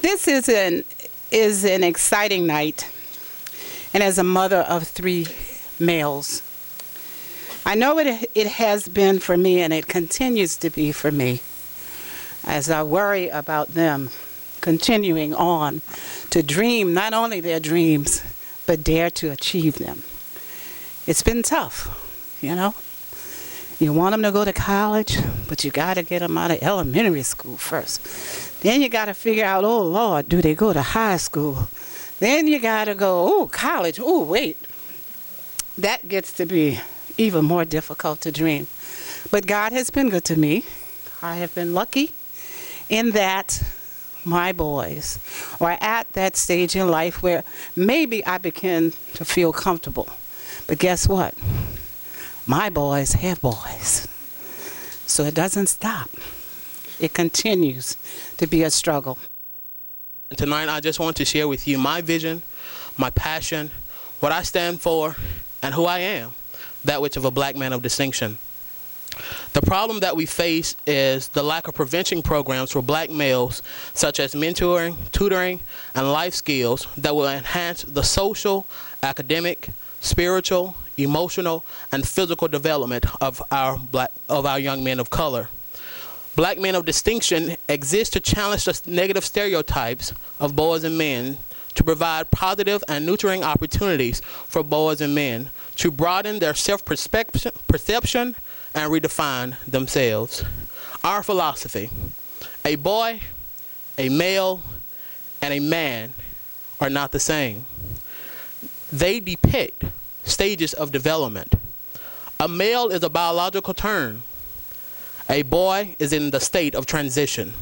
This is an exciting night, and as a mother of 3 males, I know it has been for me, and it continues to be for me, as I worry about them continuing on to dream not only their dreams, but dare to achieve them. It's been tough, you know. You want them to go to college, but you got to get them out of elementary school first. Then you got to figure out, oh, Lord, do they go to high school? Then you got to go, oh, college, oh, wait. That gets to be even more difficult to dream. But God has been good to me. I have been lucky in that my boys are at that stage in life where maybe I begin to feel comfortable. But guess what? My boys have boys. So it doesn't stop. It continues to be a struggle. Tonight I just want to share with you my vision, my passion, what I stand for, and who I am, that which of a black man of distinction. The problem that we face is the lack of prevention programs for black males, such as mentoring, tutoring, and life skills that will enhance the social, academic, spiritual, emotional, and physical development of our young men of color. Black men of distinction exist to challenge the negative stereotypes of boys and men, to provide positive and nurturing opportunities for boys and men, to broaden their self-perception and redefine themselves. Our philosophy: a boy, a male, and a man are not the same. They depict stages of development. A male is a biological term. A boy is in the state of transition.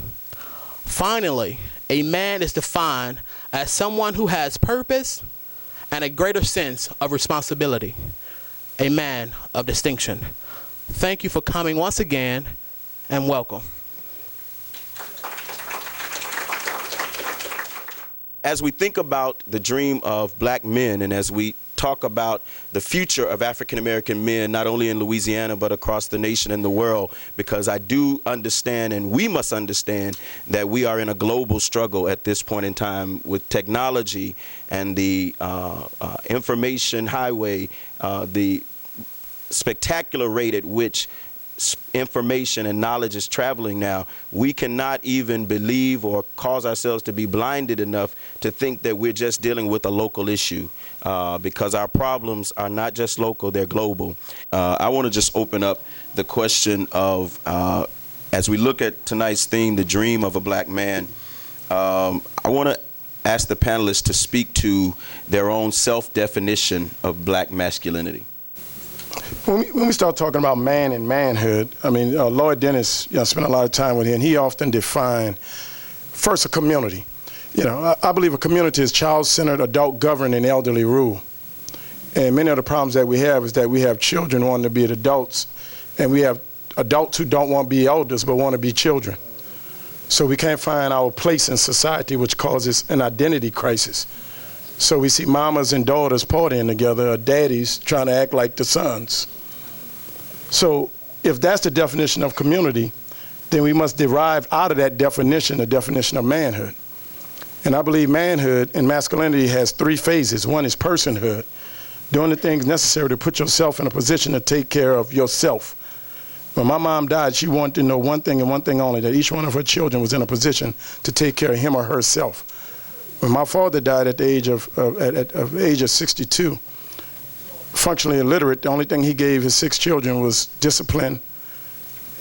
Finally, a man is defined as someone who has purpose and a greater sense of responsibility. A man of distinction. Thank you for coming once again, and welcome. As we think about the dream of black men, and as we talk about the future of African American men, not only in Louisiana, but across the nation and the world, because I do understand, and we must understand, that we are in a global struggle at this point in time with technology and the information highway, the spectacular rate at which information and knowledge is traveling now. We cannot even believe or cause ourselves to be blinded enough to think that we're just dealing with a local issue, because our problems are not just local, they're global. I want to just open up the question of, as we look at tonight's theme, the dream of a black man, I want to ask the panelists to speak to their own self-definition of black masculinity. When we start talking about man and manhood, I mean, Lloyd Dennis, I spent a lot of time with him, and he often defined, first, a community. I believe a community is child-centered, adult-governed, and elderly rule. And many of the problems that we have is that we have children wanting to be adults, and we have adults who don't want to be elders but want to be children. So we can't find our place in society, which causes an identity crisis. So we see mamas and daughters partying together, or daddies trying to act like the sons. So if that's the definition of community, then we must derive out of that definition the definition of manhood. And I believe manhood and masculinity has 3 phases. One is personhood, doing the things necessary to put yourself in a position to take care of yourself. When my mom died, she wanted to know one thing and one thing only, that each one of her children was in a position to take care of him or herself. When my father died at the age of 62, functionally illiterate, the only thing he gave his 6 children was discipline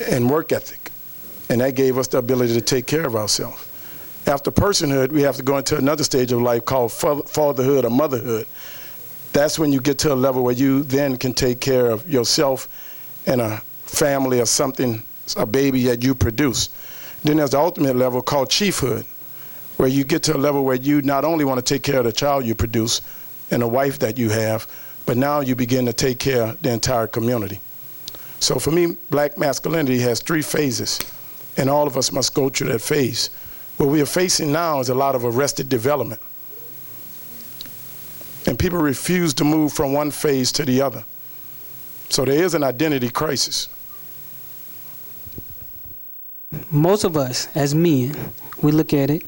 and work ethic. And that gave us the ability to take care of ourselves. After personhood, we have to go into another stage of life called fatherhood or motherhood. That's when you get to a level where you then can take care of yourself and a family or something, a baby that you produce. Then there's the ultimate level called chiefhood, where you get to a level where you not only want to take care of the child you produce and the wife that you have, but now you begin to take care of the entire community. So for me, black masculinity has 3 phases, and all of us must go through that phase. What we are facing now is a lot of arrested development. And people refuse to move from one phase to the other. So there is an identity crisis. Most of us, as men, we look at it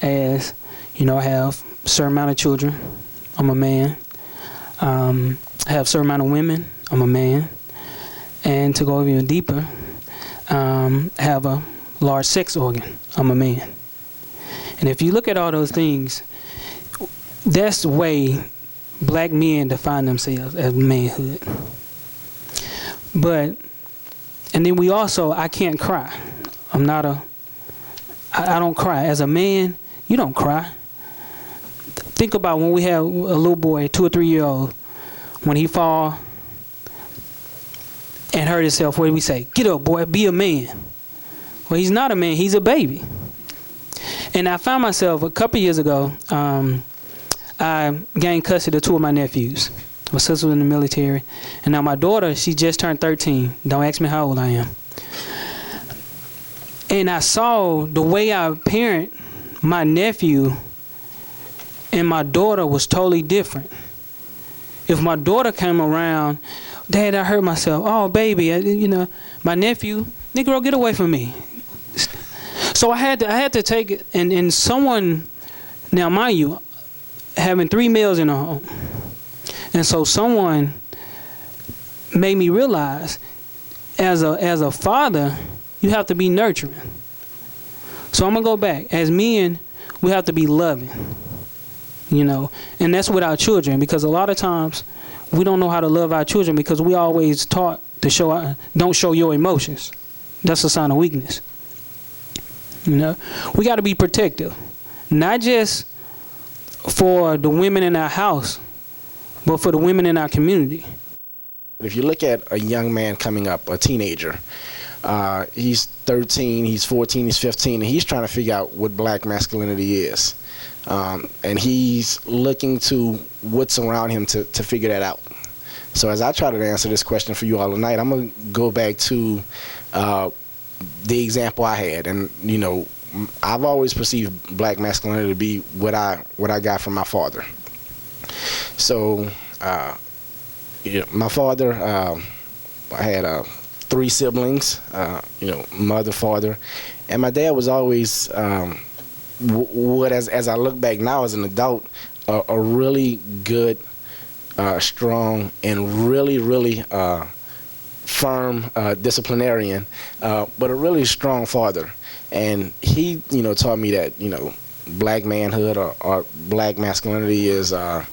as, you know, I have a certain amount of children, I'm a man. I have a certain amount of women, I'm a man. And to go even deeper, have a large sex organ, I'm a man. And if you look at all those things, that's the way black men define themselves as manhood. But, and then we also, I can't cry. I don't cry. As a man, you don't cry. Think about when we have a little boy, 2 or 3 year old, when he fall and hurt himself, what do we say? Get up, boy, be a man. Well, he's not a man, he's a baby. And I found myself a couple years ago, I gained custody of 2 of my nephews. My sister was in the military. And now my daughter, she just turned 13. Don't ask me how old I am. And I saw the way I parent my nephew and my daughter was totally different. If my daughter came around, Dad, I hurt myself. Oh, baby, you know, my nephew, Negro, get away from me. So I had to take it, and someone, now mind you, having 3 males in the home, and so someone made me realize, as a father, you have to be nurturing. So I'm gonna go back. As men, we have to be loving, you know, and that's with our children, because a lot of times we don't know how to love our children because we always taught to don't show your emotions. That's a sign of weakness. You know, we got to be protective, not just for the women in our house, but for the women in our community. If you look at a young man coming up, a teenager, he's 13, he's 14, he's 15, and he's trying to figure out what black masculinity is. And he's looking to what's around him to figure that out. So as I try to answer this question for you all tonight, I'm going to go back to the example I had. And, you know, I've always perceived black masculinity to be what I got from my father. So, you know, my father, I had 3 siblings, you know, mother, father, and my dad was always, as I look back now as an adult, a really good, strong, and really firm disciplinarian, but a really strong father. And he, you know, taught me that, you know, black manhood or black masculinity is hard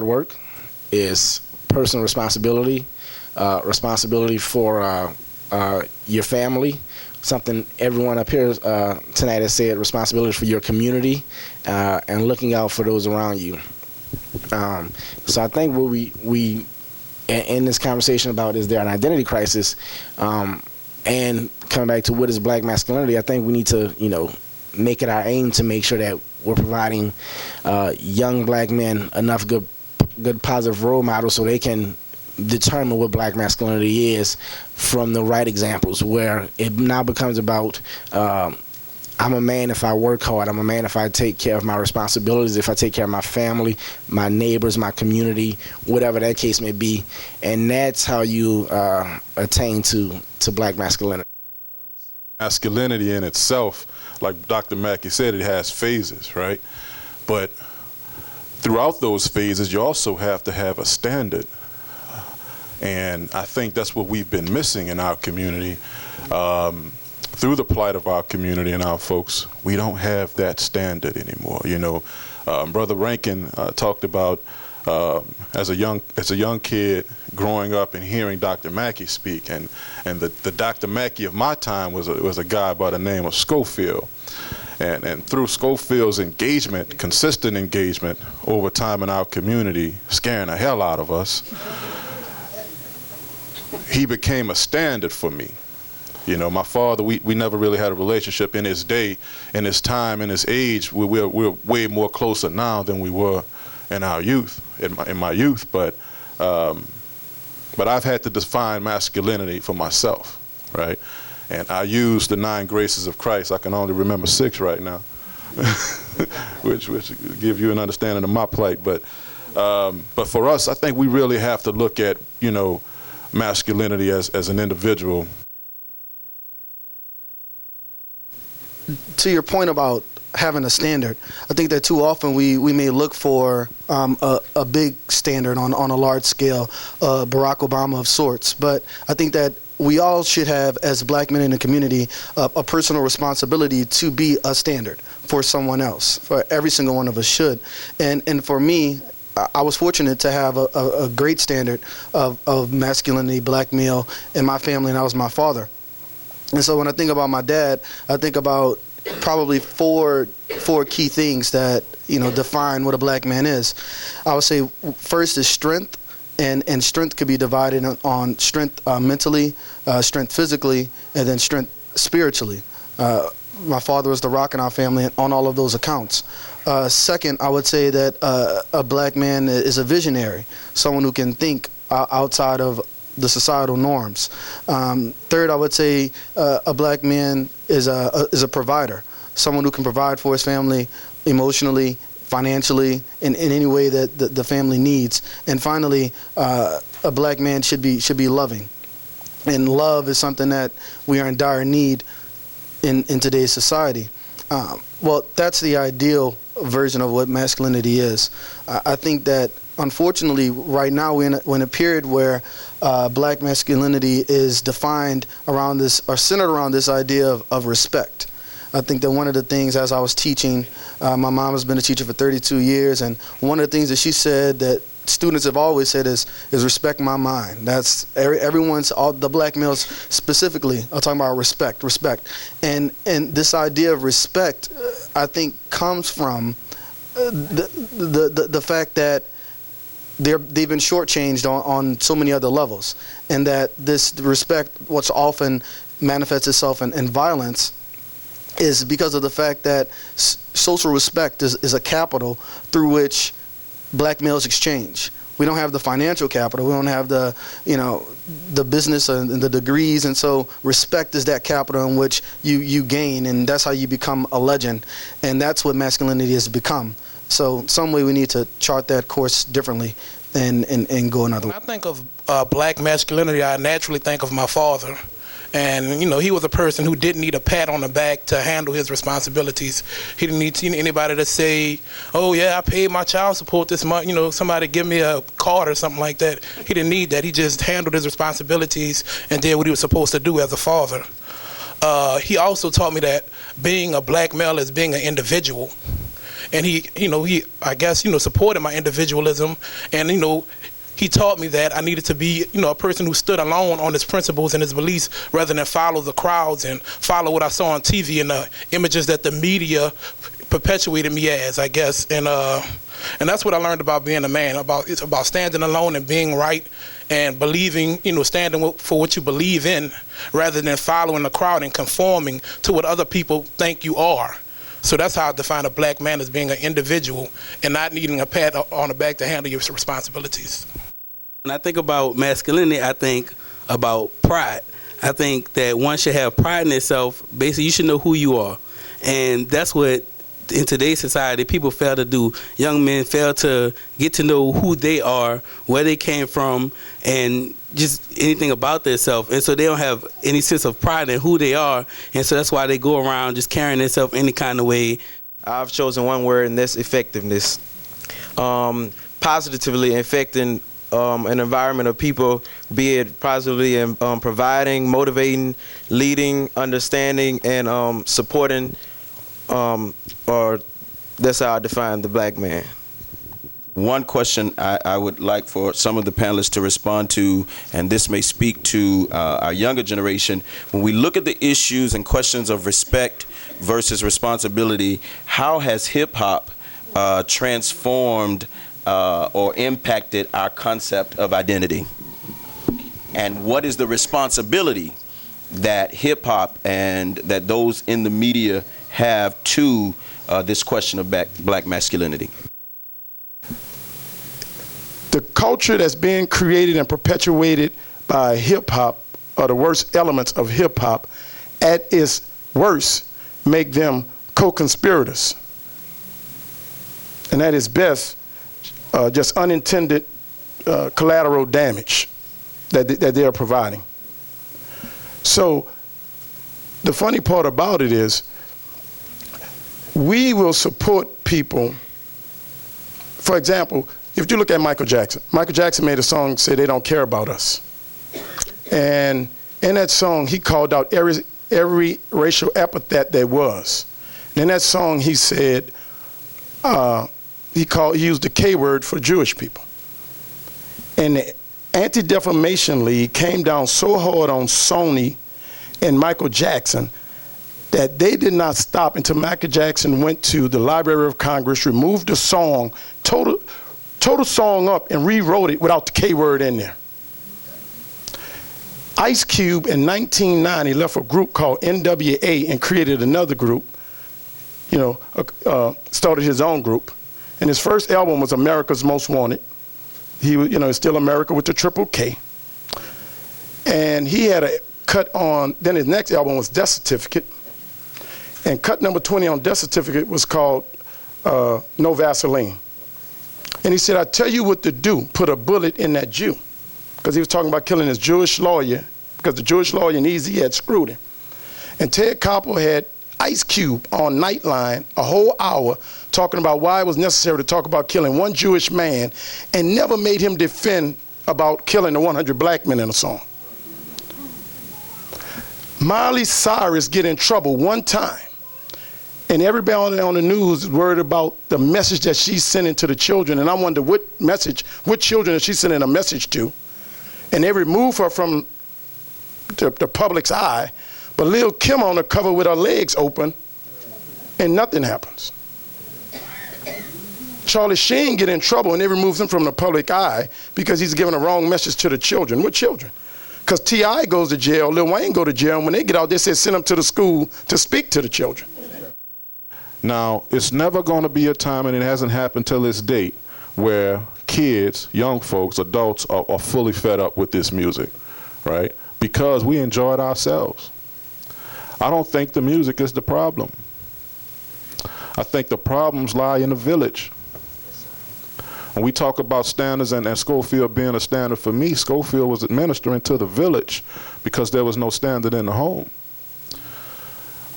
work, is personal responsibility, responsibility for your family. Something everyone up here tonight has said, responsibility for your community, and looking out for those around you. So I think what we in this conversation about, is there an identity crisis, and coming back to what is black masculinity, I think we need to, you know, make it our aim to make sure that we're providing young black men enough good positive role models so they can determine what black masculinity is from the right examples, where it now becomes about I'm a man if I work hard, I'm a man if I take care of my responsibilities, if I take care of my family, my neighbors, my community, whatever that case may be. And that's how you attain to black masculinity. Masculinity in itself, like Dr. Mackey said, it has phases, right? But throughout those phases, you also have to have a standard. And I think that's what we've been missing in our community. Through the plight of our community and our folks, we don't have that standard anymore. You know, Brother Rankin talked about as a young kid growing up and hearing Dr. Mackey speak, and the Dr. Mackey of my time was a guy by the name of Schofield. And through Schofield's engagement, consistent engagement over time in our community, scaring the hell out of us, he became a standard for me. You know, my father, we never really had a relationship in his day, in his time, in his age. We're way more closer now than we were in our youth, in my youth. But I've had to define masculinity for myself, right? And I use the 9 graces of Christ. I can only remember 6 right now, which give you an understanding of my plight. But for us, I think we really have to look at, you know, masculinity as an individual. to your point about having a standard, I think that too often we may look for a big standard on a large scale, Barack Obama of sorts. But I think that we all should have, as black men in the community, a personal responsibility to be a standard for someone else. For every single one of us should. And for me, I was fortunate to have a great standard of masculinity, black male, in my family, and that was my father. And so when I think about my dad, I think about probably four key things that, you know, define what a black man is. I would say first is strength, and strength could be divided on strength mentally, strength physically, and then strength spiritually. My father was the rock in our family on all of those accounts. Second, I would say that a black man is a visionary, someone who can think outside of the societal norms. Third, I would say a black man is a provider, someone who can provide for his family emotionally, financially, in any way that the family needs. And finally, a black man should be loving. And love is something that we are in dire need in today's society. Well, that's the ideal version of what masculinity is. I think that unfortunately, right now we're in a period where black masculinity is defined around this, or centered around this idea of respect. I think that one of the things, as I was teaching, my mom has been a teacher for 32 years, and one of the things that she said that students have always said is respect my mind. That's all the black males specifically are talking about respect. And this idea of respect, I think, comes from the fact that they've been shortchanged on so many other levels, and that this respect, what's often manifests itself in violence, is because of the fact that social respect is a capital through which black males exchange. We don't have the financial capital. We don't have the business and the degrees, and so respect is that capital in which you gain, and that's how you become a legend, and that's what masculinity has become. So some way we need to chart that course differently and go another way. When I think of black masculinity, I naturally think of my father. And, you know, he was a person who didn't need a pat on the back to handle his responsibilities. He didn't need anybody to say, oh, yeah, I paid my child support this month. You know, somebody give me a card or something like that. He didn't need that. He just handled his responsibilities and did what he was supposed to do as a father. He also taught me that being a black male is being an individual. And he supported my individualism. And, you know, he taught me that I needed to be, you know, a person who stood alone on his principles and his beliefs rather than follow the crowds and follow what I saw on TV and the images that the media perpetuated me as, I guess. And that's what I learned about being a man. It's about standing alone and being right and believing, you know, standing for what you believe in rather than following the crowd and conforming to what other people think you are. So that's how I define a black man, as being an individual and not needing a pat on the back to handle your responsibilities. When I think about masculinity, I think about pride. I think that one should have pride in itself. Basically, you should know who you are. And that's what, in today's society, people fail to do. Young men fail to get to know who they are, where they came from, and just anything about themselves. And so they don't have any sense of pride in who they are. And so that's why they go around just carrying themselves any kind of way. I've chosen one word, and that's effectiveness. Positively affecting an environment of people, be it positively in providing, motivating, leading, understanding, and supporting, or that's how I define the black man. One question I would like for some of the panelists to respond to, and this may speak to our younger generation, when we look at the issues and questions of respect versus responsibility, how has hip-hop transformed or impacted our concept of identity? And what is the responsibility that hip-hop and that those in the media have to this question of black masculinity? The culture that's being created and perpetuated by hip-hop, or the worst elements of hip-hop, at its worst, make them co-conspirators. And at its best, just unintended collateral damage that they are providing. So the funny part about it is, we will support people. For example, if you look at Michael Jackson made a song say they don't care about us. And in that song, he called out every racial epithet there was. And in that song, he said, he used the K word for Jewish people. And the Anti-Defamation League came down so hard on Sony and Michael Jackson that they did not stop until Michael Jackson went to the Library of Congress, removed the song, total song up, and rewrote it without the K word in there. Ice Cube in 1990 left a group called NWA and created another group, started his own group. And his first album was America's Most Wanted. He was, Still America with the triple K. And he had a cut on, then his next album was Death Certificate. And cut number 20 on Death Certificate was called No Vaseline. And he said, I tell you what to do, put a bullet in that Jew. Because he was talking about killing his Jewish lawyer, because the Jewish lawyer in Easy had screwed him. And Ted Koppel had Ice Cube on Nightline a whole hour talking about why it was necessary to talk about killing one Jewish man, and never made him defend about killing the 100 black men in a song. Miley Cyrus get in trouble one time, and everybody on the news is worried about the message that she's sending to the children, and I wonder what children is she sending a message to? And they remove her from the public's eye, but Lil' Kim on the cover with her legs open, and nothing happens. Charlie Sheen get in trouble, and they remove him from the public eye because he's giving a wrong message to the children. What children? Because T.I. goes to jail, Lil Wayne go to jail, and when they get out, they say send them to the school to speak to the children. Now, it's never going to be a time, and it hasn't happened till this date, where kids, young folks, adults are fully fed up with this music, right? Because we enjoy it ourselves. I don't think the music is the problem. I think the problems lie in the village. When we talk about standards and Schofield being a standard for me, Schofield was administering to the village because there was no standard in the home.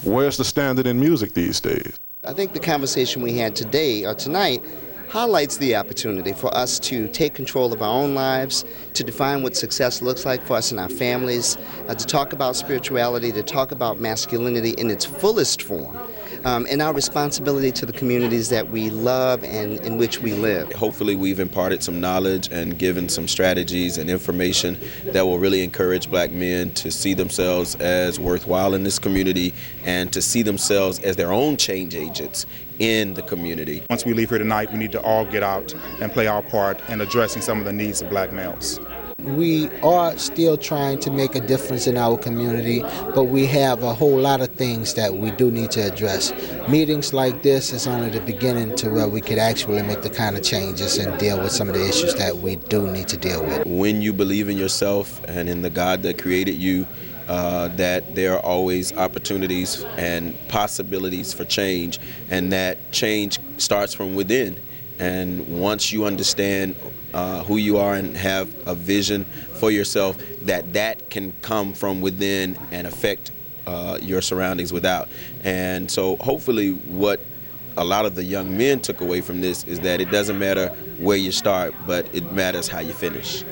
Where's the standard in music these days? I think the conversation we had today or tonight highlights the opportunity for us to take control of our own lives, to define what success looks like for us and our families, to talk about spirituality, to talk about masculinity in its fullest form, and our responsibility to the communities that we love and in which we live. Hopefully we've imparted some knowledge and given some strategies and information that will really encourage black men to see themselves as worthwhile in this community and to see themselves as their own change agents in the community. Once we leave here tonight, we need to all get out and play our part in addressing some of the needs of black males. We are still trying to make a difference in our community, but we have a whole lot of things that we do need to address. Meetings like this is only the beginning to where we could actually make the kind of changes and deal with some of the issues that we do need to deal with. When you believe in yourself and in the God that created you, that there are always opportunities and possibilities for change, and that change starts from within. And once you understand who you are and have a vision for yourself, that can come from within and affect your surroundings without. And so hopefully what a lot of the young men took away from this is that it doesn't matter where you start, but it matters how you finish.